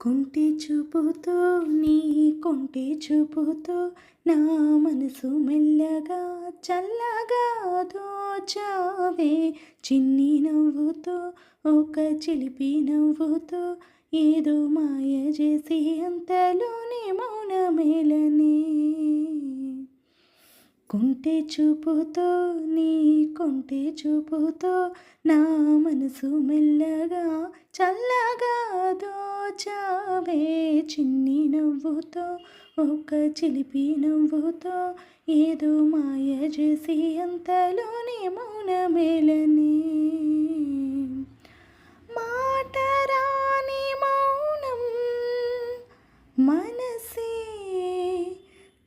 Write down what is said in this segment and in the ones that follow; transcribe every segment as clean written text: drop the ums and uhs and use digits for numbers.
కొంటె చూపుతో నీ కొంటె చూపుతో నా మనసు మెల్లగా చల్లగా దోచావే. చిన్ని నవ్వుతో ఒక చిలిపి నవ్వుతో ఏదో మాయ చేసి అంతలోనే మౌనమేలనే. కొంటె చూపుతో నీ కొంటె చూపుతో నా మనసు మెల్లగా చల్లగా దోచావే. చిన్ని నవ్వుతో ఒక చిలిపి నవ్వుతో ఏదో మాయ చేసి అంతలోనే మౌనమేలనే. మాటరాని మౌనం మనసే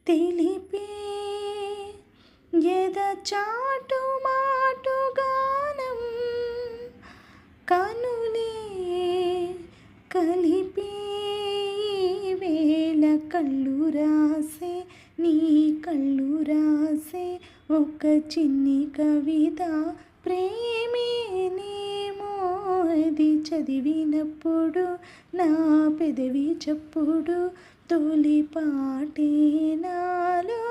తెలిపే ఎద చాటు మాటు గానం కనులే కలిపే. వేళ కళ్ళు రాసే నీ కళ్ళు రాసే ఒక చిన్ని కవిత ప్రేమేనేమో. అది చదివినప్పుడు నా పెదవి చప్పుడు తొలి పాటే నాలో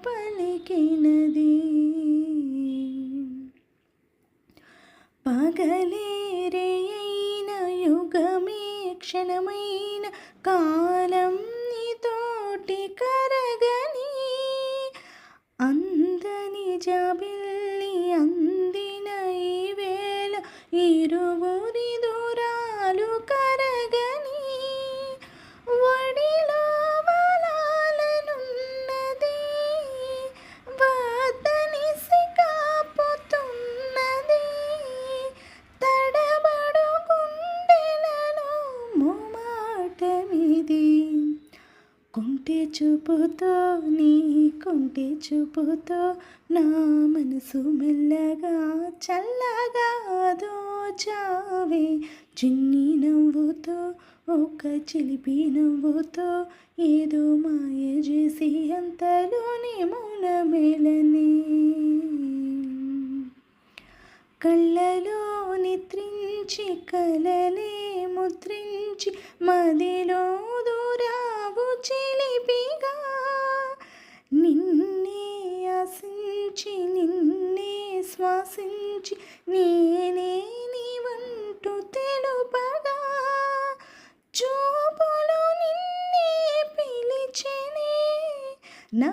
పలికినది. పగలేరైన యుగమే క్షణమైన కాలం నీతోటి కరగని అందని జాబిల్లి అందిన ఈ వేళ ఇరువురి దూరాలు కరగని వడిలో వలాలనున్నది వద్దని సికాపుతున్నది తడబడు గుండెలలో మొమాటమిది. కొంటె చూపుతో నీ కొంటె చూపుతో నా మనసు మెల్లగా చల్లగా దోచావే. చిన్ని నవ్వుతో ఒక చిలిపి నవ్వుతో ఏదో మాయ చేసి అంతలోనే మౌనమేలనే. కళ్ళలో నిద్రించి కలలే ముద్రించి మదిలో దూరావు చిలిపిగా. నిన్నే ఆశించి నిన్నే శ్వాసించి నేనే నీవంటూ తెలుపగా చూపులో నిన్నే పిలిచెనే నా